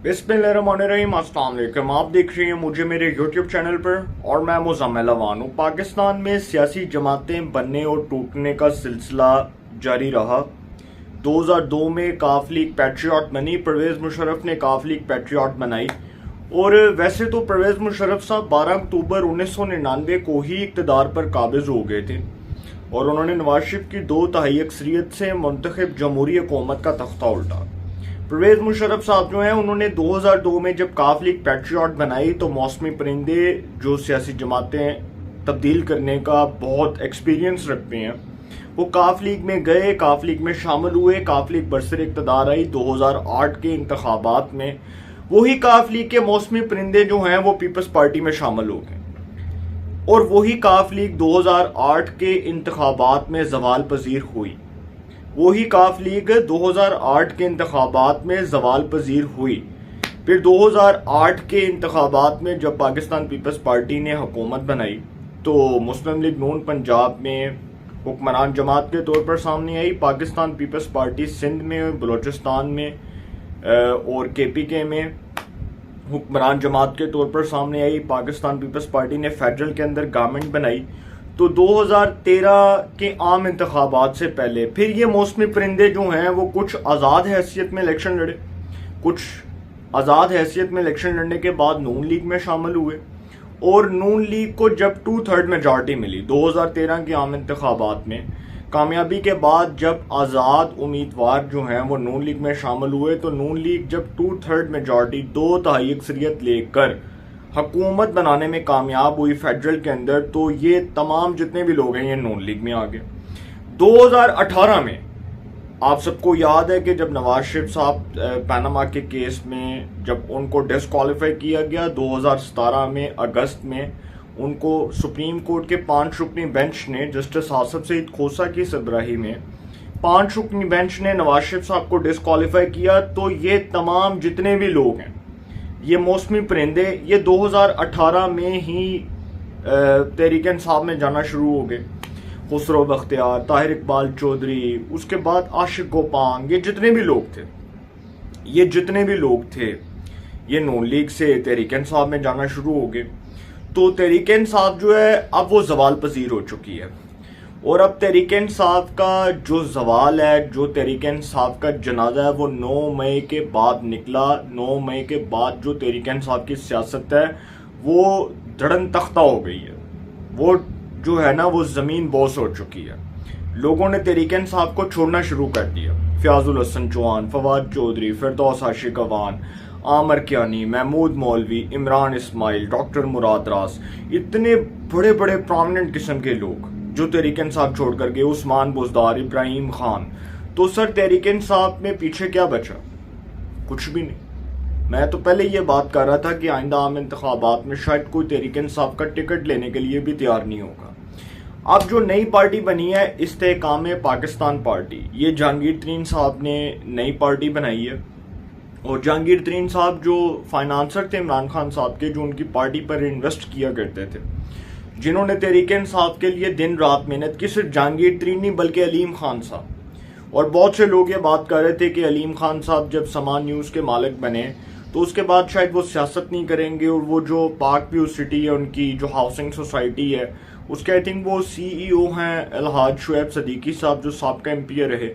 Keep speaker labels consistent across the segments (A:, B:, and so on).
A: बिस्मिल्लाहिर्रहमानिर्रहीम, अस्सलाम वालेकुम। आप देख रहे हैं मुझे मेरे YouTube चैनल पर और मैं मुज़म्मिल अवान हूँ। पाकिस्तान में सियासी जमातें बनने और टूटने का सिलसिला जारी रहा। 2002 में काफ लीग पैट्रियट बनी, परवेज़ मुशर्रफ ने काफ लीग पैट्रियट बनाई। और वैसे तो परवेज़ मुशर्रफ साहब 12 अक्टूबर 1999 को ही इक़्तिदार पर काबिज़ हो गए थे और उन्होंने नवाज शरीफ की 2/3 अक्सरियत से मुंतखब जमहूरी हुकूमत का तख्ता उल्टा। परवेज़ मुशर्रफ साहब जो हैं उन्होंने 2002 में जब काफ लीग पैट्रियट बनाई तो मौसमी परिंदे जो सियासी जमातें तब्दील करने का बहुत एक्सपीरियंस रखते हैं वो काफ लीग में गए, काफ लीग में शामिल हुए। काफ लीग बरसर इक़्तिदार आई 2008 के इंतखाबात में। वही काफ लीग के मौसमी परिंदे जो हैं वो पीपल्स पार्टी में शामिल हो गए और वही काफ लीग 2008 के इंतखाबात में ज़वाल पजीर हुई। वही काफ लीग 2008 के इंतखाबात में ज़वाल पजीर हुई। फिर 2008 के इंतखाबात में जब पाकिस्तान पीपल्स पार्टी ने हुकूमत बनाई तो मुस्लिम लीग नून पंजाब में हुक्मरान जमात के तौर पर सामने आई। पाकिस्तान पीपल्स पार्टी सिंध में, बलूचिस्तान में और KPK में हुक्मरान जमात के तौर पर सामने आई। पाकिस्तान पीपल्स पार्टी ने फेडरल के अंदर गवर्नमेंट बनाई। तो 2013 के आम इंतखाबात से पहले फिर ये मौसमी परिंदे जो हैं वो कुछ आज़ाद हैसियत में इलेक्शन लड़े। कुछ आज़ाद हैसियत में इलेक्शन लड़ने के बाद नून लीग में शामिल हुए और नून लीग को जब 2/3 मेजॉरिटी मिली 2013 के आम इंतखाबात में, कामयाबी के बाद जब आज़ाद उम्मीदवार जो हैं वो नून लीग में शामिल हुए तो नून लीग जब 2/3 मेजॉरिटी 2/3 अक्सरियत लेकर हुकूमत बनाने में कामयाब हुई फेडरल के अंदर, तो ये तमाम जितने भी लोग हैं ये नून लीग में आ गए। 2018 में आप सबको याद है कि जब नवाज शरीफ साहब पनामा के केस में जब उनको डिस्क्वालीफाई किया गया 2017 में अगस्त में, उनको सुप्रीम कोर्ट के 5 रुकनी बेंच ने जस्टिस आसफ सईद खोसा की सरबराही में 5 रुकनी बेंच ने नवाज शरीफ साहब को डिस्क्वालीफाई किया। तो ये तमाम जितने भी लोग हैं ये मौसमी परिंदे ये 2018 में ही तहरीक इंसाफ में जाना शुरू हो गए। खुसरो बख्तियार, ताहिर इकबाल चौधरी, उसके बाद आशिक गोपांग, ये जितने भी लोग थे ये नून लीग से तहरीक इंसाफ में जाना शुरू हो गए। तो तहरीक इंसाफ जो है अब वो ज़वाल पजीर हो चुकी है और अब तहरीक इंसाफ का जो ज़वाल है, जो तहरीक इंसाफ का जनाजा है वो 9 मई के बाद निकला। 9 मई के बाद जो तहरीक इंसाफ की सियासत है वो धड़न तख्ता हो गई है। वो जो है ना वो ज़मीन बोस हो चुकी है। लोगों ने तहरीक इंसाफ को छोड़ना शुरू कर दिया। फयाजुल हसन चौहान, फवाद चौधरी, फिरदौस आशिक अवान, आमर कियानी, महमूद मौलवी, इमरान इस्माइल, डॉक्टर मुराद रास, इतने बड़े बड़े प्रोमिनेंट किस्म के लोग जो तहरीक इंसाफ छोड़ कर गए, उस्मान बुज़दार, इब्राहिम खान। तो सर तहरीक इंसाफ में पीछे क्या बचा? कुछ भी नहीं। मैं तो पहले ये बात कर रहा था कि आइंदा आम इंतखाबात में शायद कोई तहरीक इंसाफ का टिकट लेने के लिए भी तैयार नहीं होगा। अब जो नई पार्टी बनी है इस्तेहकाम पाकिस्तान पार्टी, ये जहांगीर तरीन साहब ने नई पार्टी बनाई है और जहांगीर तरीन साहब जो फाइनेंसर थे इमरान खान साहब के, जो उनकी पार्टी पर इन्वेस्ट किया करते थे, जिन्होंने तहरीक इंसाफ के लिए दिन रात मेहनत की, सिर्फ जहांगीर तरीन नहीं बल्कि अलीम खान साहब। और बहुत से लोग ये बात कर रहे थे कि अलीम खान साहब जब समान न्यूज़ के मालिक बने तो उसके बाद शायद वो सियासत नहीं करेंगे और वो जो पाक व्यू सिटी है उनकी जो हाउसिंग सोसाइटी है उसके आई थिंक वो CEO हैं अलहाज शुएब सदीकी साहब जो साबका MP रहे।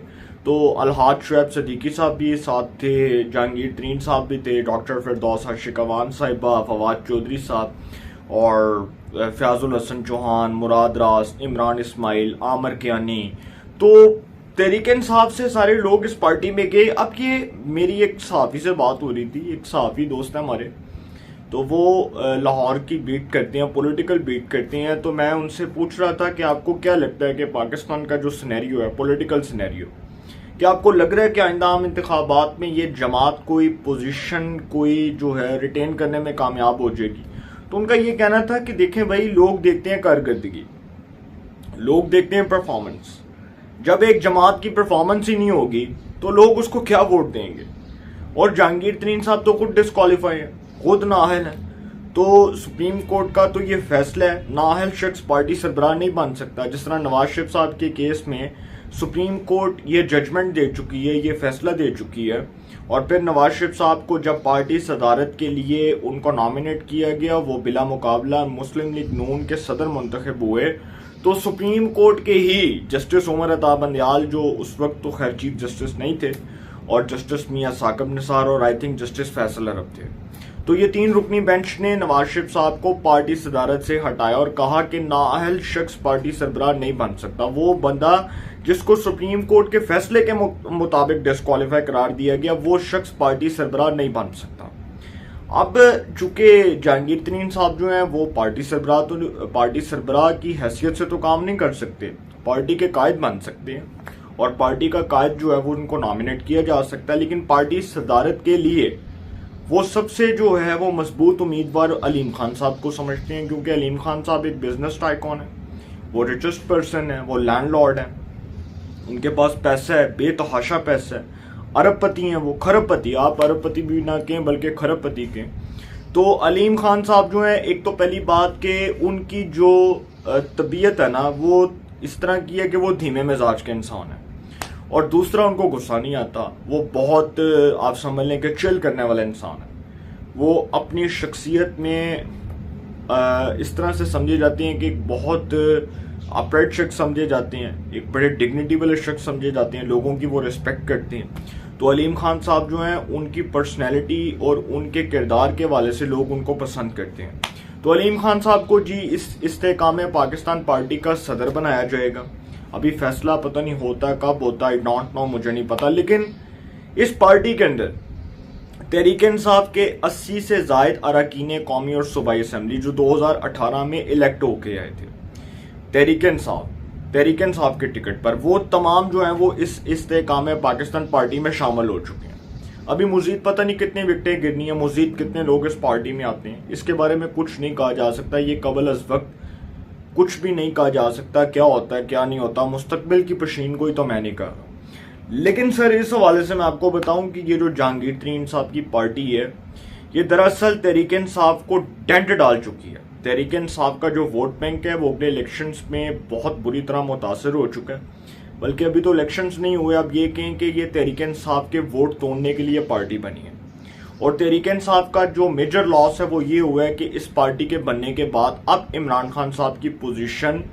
A: तो अलहाज शुएब सदीकी साहब भी साथ थे, जहांगीर तरीन साहब भी थे, डॉक्टर फिरदौस आशिक अवान साहिबा, फवाद चौधरी साहब और फयाजुल हसन चौहान, मुराद रास, इमरान इस्माइल, आमर कियानी। तो तहरीक इंसाफ से सारे लोग इस पार्टी में गए। अब ये मेरी एक सहाफ़ी से बात हो रही थी, एक सहाफ़ी दोस्त है हमारे, तो वो लाहौर की बीट करते हैं, पॉलिटिकल बीट करते हैं। तो मैं उनसे पूछ रहा था कि आपको क्या लगता है कि पाकिस्तान का जो सिनेरियो है, पॉलिटिकल सिनेरियो, क्या आपको लग रहा है कि आइंदा आम इंतखाबात में ये जमात कोई पोजीशन कोई जो है रिटेन करने में कामयाब हो जाएगी? तो उनका ये कहना था कि देखें भाई, लोग देखते हैं कारकर्दगी, लोग देखते हैं परफॉर्मेंस। जब एक जमात की परफॉर्मेंस ही नहीं होगी तो लोग उसको क्या वोट देंगे? और जहांगीर तरीन साहब तो खुद डिस्क्वालीफाई है, खुद नाअहल है। तो सुप्रीम कोर्ट का तो ये फैसला है, नाअहल शख्स पार्टी सरबराह नहीं बन सकता। जिस तरह नवाज शरीफ साहब के केस में सुप्रीम कोर्ट ये जजमेंट दे चुकी है, ये फैसला दे चुकी है। और फिर नवाज शरीफ साहब को जब पार्टी सदारत के लिए उनको नॉमिनेट किया गया, वो बिला मुकाबला मुस्लिम लीग नून के सदर मुंतखब हुए, तो सुप्रीम कोर्ट के ही जस्टिस उमर अता बंदयाल, जो उस वक्त तो खैर चीफ जस्टिस नहीं थे, और जस्टिस मियां साकिब निसार और आई थिंक जस्टिस फैसल अरब थे, तो ये 3 रुकनी बेंच ने नवाज शरीफ साहब को पार्टी सदारत से हटाया और कहा कि नाअहल शख्स पार्टी सरबराह नहीं बन सकता। वो बंदा जिसको सुप्रीम कोर्ट के फैसले के मुताबिक डिस्क्वालीफाई करार दिया गया, वो शख्स पार्टी सरबराह नहीं बन सकता। अब चूंकि जहांगीर तरीन साहब जो हैं वो पार्टी सरबराह की हैसियत से तो काम नहीं कर सकते, पार्टी के कायद बन सकते हैं, और पार्टी का कायद जो है वो उनको नॉमिनेट किया जा सकता है। लेकिन पार्टी सदारत के लिए वो सबसे जो है वो मजबूत उम्मीदवार अलीम खान साहब को समझते हैं, क्योंकि अलीम खान साहब एक बिजनेस टाइकॉन है, वो रिचेस्ट पर्सन है, वो लैंडलॉर्ड है, उनके पास पैसा है, बेतहाशा पैसा है, अरबपति हैं, वो खरबपति, आप अरबपति भी ना कहें बल्कि खरबपति के। तो अलीम खान साहब जो है, एक तो पहली बात कि उनकी जो तबीयत है ना वो इस तरह की है कि वो धीमे मिजाज के इंसान है, और दूसरा उनको गुस्सा नहीं आता, वो बहुत आप समझ लें कि चिल करने वाला इंसान है। वो अपनी शख्सियत में इस तरह से समझे जाते हैं कि बहुत अपराइट शख्स समझे जाते हैं, एक बड़े डिग्निटी वाले शख्स समझे जाते हैं, लोगों की वो रिस्पेक्ट करते हैं। तो अलीम खान साहब जो हैं उनकी पर्सनैलिटी और उनके किरदार के वाले से लोग उनको पसंद करते हैं। तो अलीम खान साहब को जी इस इस्तेकाम में पाकिस्तान पार्टी का सदर बनाया जाएगा। अभी फैसला पता नहीं होता कब होता, आई डोंट नो, मुझे नहीं पता। लेकिन इस पार्टी के अंदर तहरीक इंसाफ के 80 से जायद अरकान कौमी और सूबाई असम्बली जो 2018 में इलेक्ट होके आए थे तहरीक इंसाफ के टिकट पर, वो तमाम जो हैं वो इस इस्तेकाम में पाकिस्तान पार्टी में शामिल हो चुके हैं। अभी मजीद पता नहीं कितनी विकटें गिरनी है, मजीद कितने लोग इस पार्टी में आते हैं, इसके बारे में कुछ नहीं कहा जा सकता। ये कबल अज वक्त कुछ भी नहीं कहा जा सकता, क्या होता है क्या नहीं होता, मुस्तकबिल की पशीन कोई तो मैं नहीं कर रहा। लेकिन सर इस हवाले से मैं आपको बताऊं कि ये जो जहांगीर तरीन साहब की पार्टी है, ये दरअसल तहरीक इंसाफ को डेंट डाल चुकी है। तहरीक इंसाफ का जो वोट बैंक है वो अपने इलेक्शंस में बहुत बुरी तरह मुतासर हो चुका है, बल्कि अभी तो इलेक्शंस नहीं हुए, अब ये कहें कि ये तहरीक इंसाफ के वोट तोड़ने के लिए पार्टी बनी है। और तहरीक इंसाफ का जो मेजर लॉस है वो ये हुआ है कि इस पार्टी के बनने के बाद अब इमरान खान साहब की पोजीशन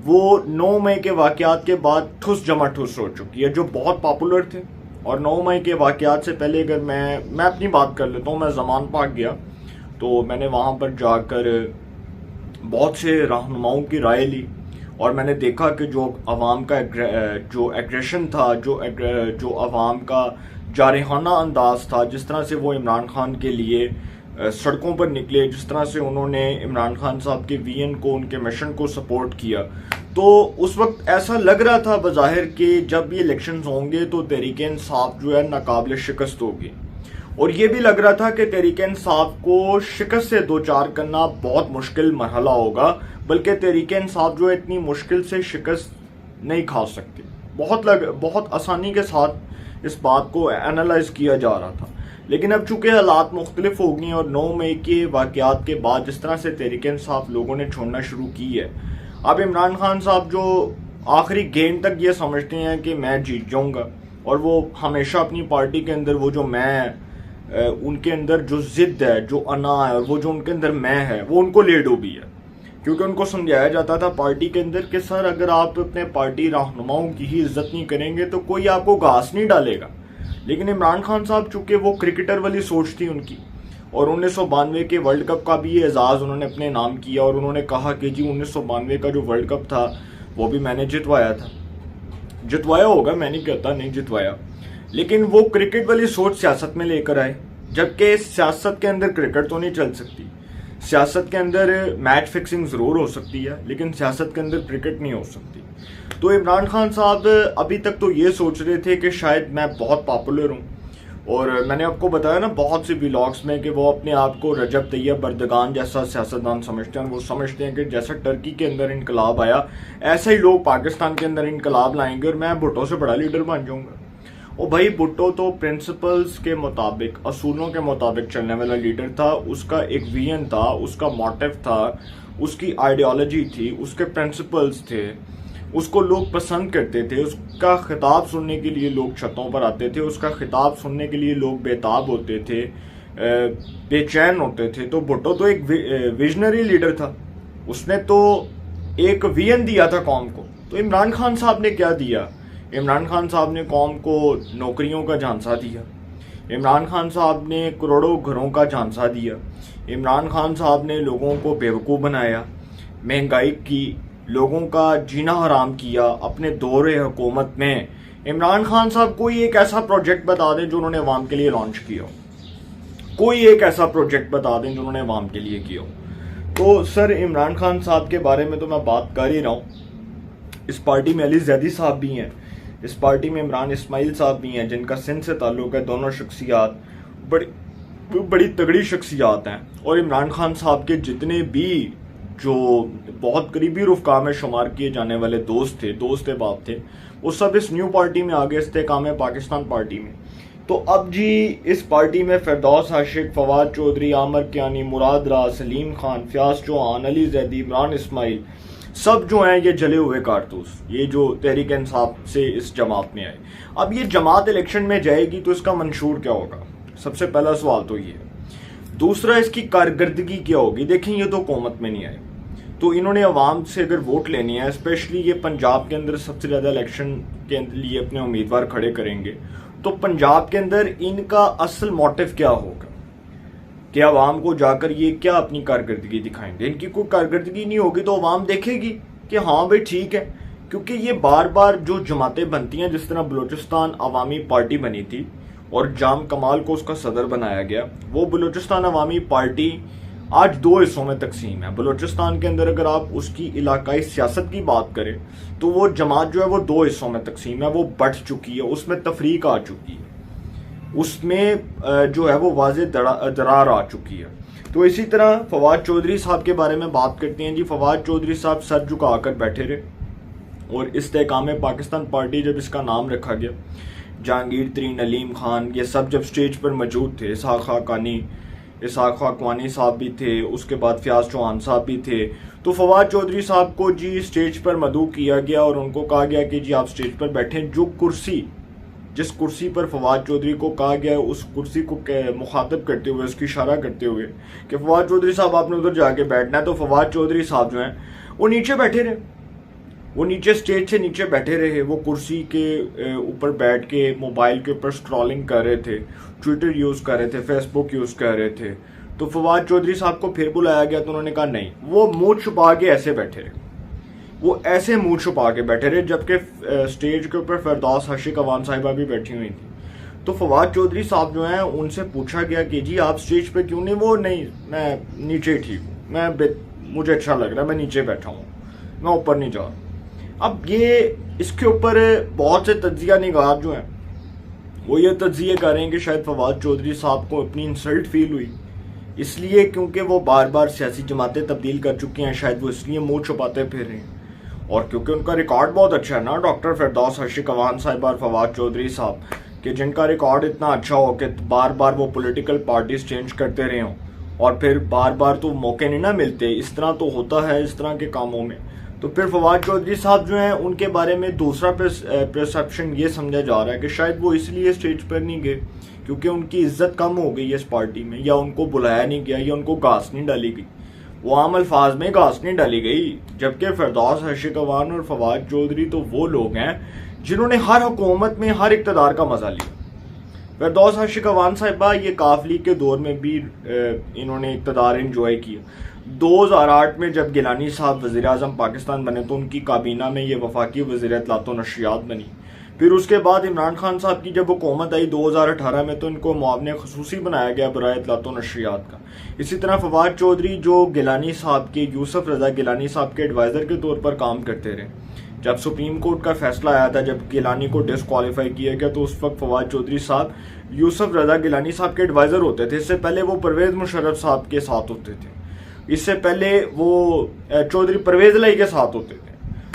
A: वो 9 मई के वाकयात के बाद ठुस जमा ठुस हो चुकी है, जो बहुत पॉपुलर थे। और 9 मई के वाकयात से पहले अगर मैं अपनी बात कर लेता हूँ, मैं ज़मान पाक गया तो मैंने वहाँ पर जाकर बहुत से रहनुमाओं की राय ली, और मैंने देखा कि जो अवाम का जो एग्रेशन था, जो अवाम का जारहाना अंदाज था, जिस तरह से वो इमरान खान के लिए सड़कों पर निकले, जिस तरह से उन्होंने इमरान खान साहब के वीएन को, उनके मिशन को सपोर्ट किया, तो उस वक्त ऐसा लग रहा था बज़ाहिर कि जब ये इलेक्शंस होंगे तो तहरीक इंसाफ जो है नाकाबिल शिकस्त होगी। और ये भी लग रहा था कि तहरीक इंसाफ को शिकस्त से दो चार करना बहुत मुश्किल मरहला होगा, बल्कि तहरीक इंसाफ जो है इतनी मुश्किल से शिकस्त नहीं खा सकती। बहुत आसानी के साथ इस बात को एनालाइज किया जा रहा था। लेकिन अब चूंकि हालात मुख्तलिफ हो गई और 9 मई के वाकयात के बाद जिस तरह से तहरीक इंसाफ लोगों ने छोड़ना शुरू की है, अब इमरान खान साहब जो आखिरी गेंद तक ये समझते हैं कि मैं जीत जाऊंगा, और वो हमेशा अपनी पार्टी के अंदर वो जो मैं उनके अंदर जो जिद है, जो अना है, और वो जो उनके अंदर मैं है, वो उनको ले डूबी है। क्योंकि उनको समझाया जाता था पार्टी के अंदर कि सर अगर आप अपने पार्टी रहनुमाओं की ही इज्जत नहीं करेंगे तो कोई आपको घास नहीं डालेगा। लेकिन इमरान खान साहब चूंकि वो क्रिकेटर वाली सोच थी उनकी, और 1992 के वर्ल्ड कप का भी ये एजाज़ उन्होंने अपने नाम किया, और उन्होंने कहा कि जी 1992 का जो वर्ल्ड कप था वो भी मैंने जितवाया था। जितवाया होगा, मैं नहीं कहता नहीं जितवाया, लेकिन वो क्रिकेट वाली सोच सियासत में लेकर आए, जबकि सियासत के अंदर क्रिकेट तो नहीं चल सकती। सियासत के अंदर मैच फिक्सिंग ज़रूर हो सकती है, लेकिन सियासत के अंदर क्रिकेट नहीं हो सकती। तो इमरान खान साहब अभी तक तो ये सोच रहे थे कि शायद मैं बहुत पॉपुलर हूँ, और मैंने आपको बताया ना बहुत से व्लॉग्स में कि वो अपने आप को रजब तैयब अर्दगान जैसा सियासतदान समझते हैं। वो समझते हैं कि जैसा टर्की के अंदर इनकलाब आया, ऐसा ही लोग पाकिस्तान के अंदर इनकलाब लाएंगे और मैं भुट्टो से बड़ा लीडर बन जाऊँगा। और भाई भुट्टो तो प्रिंसिपल्स के मुताबिक, असूलों के मुताबिक चलने वाला लीडर था। उसका एक विजन था, उसका मोटिव था, उसकी आइडियोलॉजी थी, उसके प्रिंसिपल्स थे। उसको लोग पसंद करते थे, उसका खिताब सुनने के लिए लोग छतों पर आते थे, उसका खिताब सुनने के लिए लोग बेताब होते थे, बेचैन होते थे। तो भुट्टो तो एक विजनरी लीडर था, उसने तो एक विजन दिया था कौम को। तो इमरान खान साहब ने क्या दिया? इमरान खान साहब ने कौम को नौकरियों का झांसा दिया, इमरान खान साहब ने करोड़ों घरों का झांसा दिया, इमरान खान साहब ने लोगों को बेवकूफ़ बनाया, महंगाई की, लोगों का जीना हराम किया। अपने दौरे हुकूमत में इमरान खान साहब कोई एक ऐसा प्रोजेक्ट बता दें जो उन्होंने अवाम के लिए लॉन्च किया हो, कोई एक ऐसा प्रोजेक्ट बता दें जो उन्होंने अवाम के लिए किया हो। तो सर इमरान खान साहब के बारे में तो मैं बात कर ही रहा हूँ। इस पार्टी में अली जैदी साहब भी हैं, इस पार्टी में इमरान इस्माइल साहब भी हैं जिनका सिंध से ताल्लुक़ है। दोनों शख्सियात बड़ी तगड़ी शख्सियात हैं। और इमरान खान साहब के जितने भी जो बहुत करीबी रुफ़का में शुमार किए जाने वाले दोस्त बाप थे, वो सब इस न्यू पार्टी में आगे इस्तेकाम पाकिस्तान पार्टी में। तो अब जी इस पार्टी में फिरदौस आशिक, फवाद चौधरी, आमर कियानी, मुराद राज, सलीम खान, फयाज चौहान, अली जैदी, इमरान इस्माइल, सब जो हैं ये जले हुए कारतूस, ये जो तहरीक इंसाफ से इस जमात में आए। अब ये जमात इलेक्शन में जाएगी तो इसका मंशूर क्या होगा? सबसे पहला सवाल तो ये है। दूसरा, इसकी कारकर्दगी क्या होगी? देखें, ये तो हुकूमत में नहीं आए, तो इन्होंने अवाम से अगर वोट लेनी है, स्पेशली ये पंजाब के अंदर सबसे ज़्यादा इलेक्शन के लिए अपने उम्मीदवार खड़े करेंगे, तो पंजाब के अंदर इनका असल मोटिव क्या होगा कि अवाम को जाकर ये क्या अपनी कारकर्दगी दिखाएंगे? इनकी कोई कारकर्दगी नहीं होगी तो अवाम देखेगी कि हाँ भाई ठीक है, क्योंकि ये बार बार जो जमातें बनती हैं, जिस तरह बलूचिस्तान अवामी पार्टी बनी थी और जाम कमाल को उसका सदर बनाया गया, वो बलूचिस्तान अवामी पार्टी आज दो हिस्सों में तकसीम है। बलूचिस्तान के अंदर अगर आप उसकी इलाकाई सियासत की बात करें तो वो जमात जो है वो दो हिस्सों में तकसीम है, वो बढ़ चुकी है, उसमें तफरीक आ चुकी है, उसमें जो है वो वाज़े दरार आ चुकी है। तो इसी तरह फवाद चौधरी साहब के बारे में बात करते हैं जी। फवाद चौधरी साहब सर झुका कर बैठे रहे और इस्तेकाम पाकिस्तान पार्टी जब इसका नाम रखा गया, जहांगीर तरीन, अलीम खान, ये सब जब स्टेज पर मौजूद थे, इसहाक खाकवानी साहब भी थे, उसके बाद फयाज चौहान साहब भी थे, तो फवाद चौधरी साहब को जी स्टेज पर मदऊ किया गया और उनको कहा गया कि जी आप स्टेज पर बैठें। जिस कुर्सी पर फवाद चौधरी को कहा गया, उस कुर्सी को मुखातब करते हुए, उसकी इशारा करते हुए कि फवाद चौधरी साहब आपने उधर जाके बैठना है, तो फवाद चौधरी साहब जो हैं वो नीचे बैठे रहे, वो नीचे स्टेज से नीचे बैठे रहे। वो कुर्सी के ऊपर बैठ के मोबाइल के ऊपर स्क्रॉलिंग कर रहे थे, ट्विटर यूज़ कर रहे थे, फेसबुक यूज़ कर रहे थे। तो फवाद चौधरी साहब को फिर बुलाया गया तो उन्होंने कहा नहीं, वो मुंह छुपा के ऐसे बैठे रहे, वो ऐसे मुंह छुपा के बैठे रहे, जबकि स्टेज के ऊपर फिरदौस आशिक अवान साहिबा भी बैठी हुई थी। तो फवाद चौधरी साहब जो हैं उनसे पूछा गया कि जी आप स्टेज पे क्यों नहीं? वो नहीं, मैं नीचे ठीक हूँ, मुझे अच्छा लग रहा है, मैं नीचे बैठा हूँ, मैं ऊपर नहीं जा रहा। अब ये इसके ऊपर बहुत से तज्जिया निगार जो हैं वो ये तज्जिए कर रहे हैं कि शायद फवाद चौधरी साहब को अपनी इंसल्ट फील हुई, इसलिए क्योंकि वो बार बार सियासी जमातें तब्दील कर चुके हैं, शायद वो इसलिए मुंह छुपाते फिर रहे हैं। और क्योंकि उनका रिकॉर्ड बहुत अच्छा है ना, डॉक्टर फिरदौस आशिक अवान साहिबा और फवाद चौधरी साहब, कि जिनका रिकॉर्ड इतना अच्छा हो कि बार बार वो पॉलिटिकल पार्टीज चेंज करते रहे हों और फिर बार बार तो मौके नहीं ना मिलते, इस तरह तो होता है इस तरह के कामों में। तो फिर फवाद चौधरी साहब जो हैं उनके बारे में दूसरा परसेप्शन ये समझा जा रहा है कि शायद वो इसलिए स्टेज पर नहीं गए क्योंकि उनकी इज्जत कम हो गई है इस पार्टी में, या उनको बुलाया नहीं गया, या उनको घास नहीं डाली गई। वो आम अल्फाज में घास नहीं डाली गई, जबकि फिरदौस आशिक अवान और फवाद चौधरी तो वो लोग हैं जिन्होंने हर हुकूमत में हर इक़्तिदार का मजा लिया। फिरदौस आशिक अवान साहिबा ये काफ लीग के दौर में भी इन्होंने इक़्तिदार इंजॉय किया। 2008 में जब गिलानी साहब वज़ीर आज़म पाकिस्तान बने तो उनकी काबीना में ये वफाकी वज़ीर इत्तलात व नशरियात बनी। फिर उसके बाद इमरान खान साहब की जब हुकूमत आई 2018 में तो इनको मुआवने ख़ुसूसी बनाया गया बराए इत्तलात व नशरियात का। इसी तरह फवाद चौधरी जो गिलानी साहब के, यूसुफ रज़ा गिलानी साहब के एडवाइज़र के तौर पर काम करते रहे। जब सुप्रीम कोर्ट का फैसला आया था, जब गिलानी को डिसक्वालीफाई किया गया, तो उस वक्त फवाद चौधरी साहब यूसुफ रज़ा गिलानी साहब के एडवाइज़र होते थे। इससे पहले वो परवेज़ मुशर्रफ साहब के साथ होते थे, इससे पहले वो चौधरी परवेज़ लाई के साथ होते थे।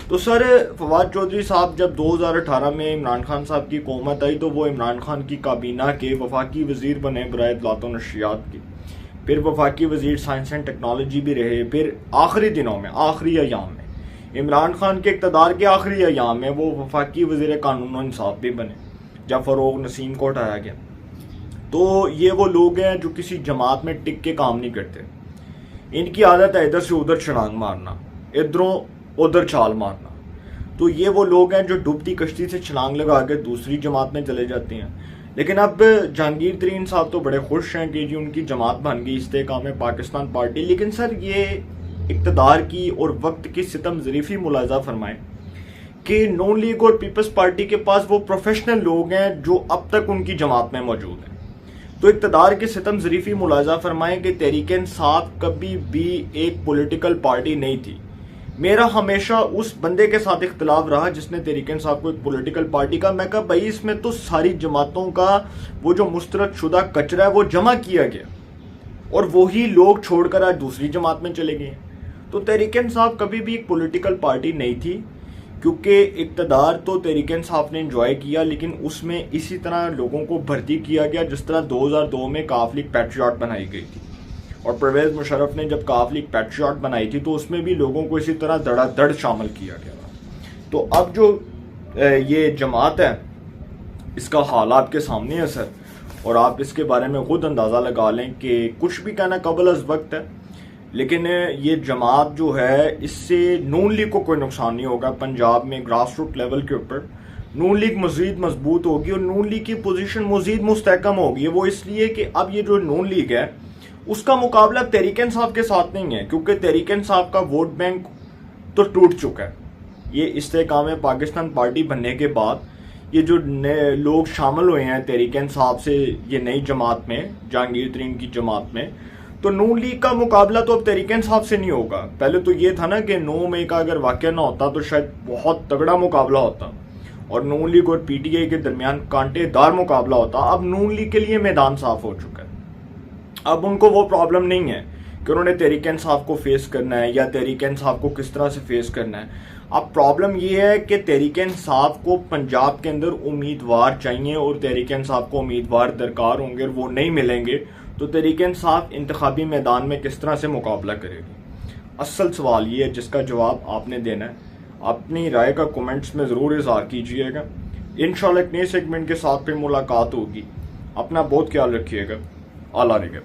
A: तो सर फवाद चौधरी साहब जब 2018 में इमरान खान साहब की हुकूमत आई तो वो इमरान खान की काबीना के वफाकी वज़ीर बने बराए इत्तलात व नशरियात के, फिर वफाकी वज़ीर साइंस एंड टेक्नोलॉजी भी रहे। फिर आखिरी दिनों में, आखिरी अयाम में इमरान खान के इक़्तिदार के आखिरी अयाम में वो वफाकी वज़ीर कानून और इंसाफ भी बने जब फ़रोग नसीम को हटाया गया। तो ये वो लोग हैं जो किसी जमात में टिक के काम नहीं करते। इनकी आदत है इधर से उधर छलांग मारना, इधरों उधर छाल मारना। तो ये वो लोग हैं जो डूबती कश्ती से छलांग लगा के दूसरी जमात में चले जाते हैं। लेकिन अब जहांगीर तरीन साहब तो बड़े खुश हैं कि जी उनकी जमात बन गई इस्तेकाम पाकिस्तान पार्टी। लेकिन सर ये इक़्तिदार की और वक्त की सितम ज़रीफ़ी मुलाज़ा फरमाएं कि नून लीग और पीपल्स पार्टी के पास वो प्रोफेशनल लोग हैं जो अब तक उनकी जमात में मौजूद हैं। तो इक़्तिदार की सितम ज़रीफ़ी मुलाज़ा फरमाएं कि तहरीक इंसाफ कभी भी एक पॉलिटिकल पार्टी नहीं थी। मेरा हमेशा उस बंदे के साथ इख्तलाफ रहा जिसने तहरीक इंसाफ को एक पॉलिटिकल पार्टी का, मैं कहा भाई इसमें तो सारी जमातों का वो जो मुस्तरद शुदा कचरा है वो जमा किया गया और वही लोग छोड़कर आज दूसरी जमात में चले गए। तो तहरीक इंसाफ कभी भी एक पॉलिटिकल पार्टी नहीं थी, क्योंकि इक़्तिदार तो तहरीक इंसाफ ने इंजॉय किया, लेकिन उसमें इसी तरह लोगों को भर्ती किया गया जिस तरह 2002 में काफ लीग पैट्रियट बनाई गई थी और परवेज़ मुशर्रफ ने जब काफ लीग पैट्रियट बनाई थी तो उसमें भी लोगों को इसी तरह धड़ाधड़ शामिल किया गया। तो अब जो ये जमात है इसका हाल आपके सामने है सर, और आप इसके बारे में खुद अंदाज़ा लगा लें कि कुछ भी कहना कबल अज़ वक्त है, लेकिन ये जमात जो है इससे नून लीग को कोई नुकसान नहीं होगा। पंजाब में ग्रास रूट लेवल के ऊपर नून लीग मज़ीद मजबूत होगी और नून लीग की पोजीशन मज़ीद मुस्तहकम होगी। वो इसलिए कि अब ये जो नून लीग है उसका मुकाबला तहरीक इंसाफ के साथ नहीं है, क्योंकि तहरीक इंसाफ का वोट बैंक तो टूट चुका है। ये इस्तेकाम पाकिस्तान पार्टी बनने के बाद ये जो नए लोग शामिल हुए हैं तहरीक इंसाफ से ये नई जमात में, जहांगीर तरीन की जमात में, तो नून लीग का मुकाबला तो अब तहरीक इंसाफ से नहीं होगा। पहले तो ये था ना कि 9 मई का अगर वाक़या ना होता तो शायद बहुत तगड़ा मुकाबला होता और नून लीग और पीटीआई के दरमियान कांटेदार मुकाबला होता। अब नून लीग के लिए मैदान साफ हो चुका है। अब उनको वो प्रॉब्लम नहीं है कि उन्होंने तहरीक इंसाफ को फेस करना है या तहरीक इंसाफ को किस तरह से फेस करना है। अब प्रॉब्लम ये है कि तहरीक इंसाफ को पंजाब के अंदर उम्मीदवार चाहिए और तहरीक इंसाफ को उम्मीदवार दरकार होंगे और वो नहीं मिलेंगे तो तहरीक इंसाफ इंतखाबी मैदान में किस तरह से मुकाबला करेगी। असल सवाल ये है जिसका जवाब आपने देना है। अपनी राय का कमेंट्स में ज़रूर इज़हार कीजिएगा। इंशाल्लाह एक नए सेगमेंट के साथ फिर मुलाकात होगी। अपना बहुत ख्याल रखिएगा। आला रहेगा।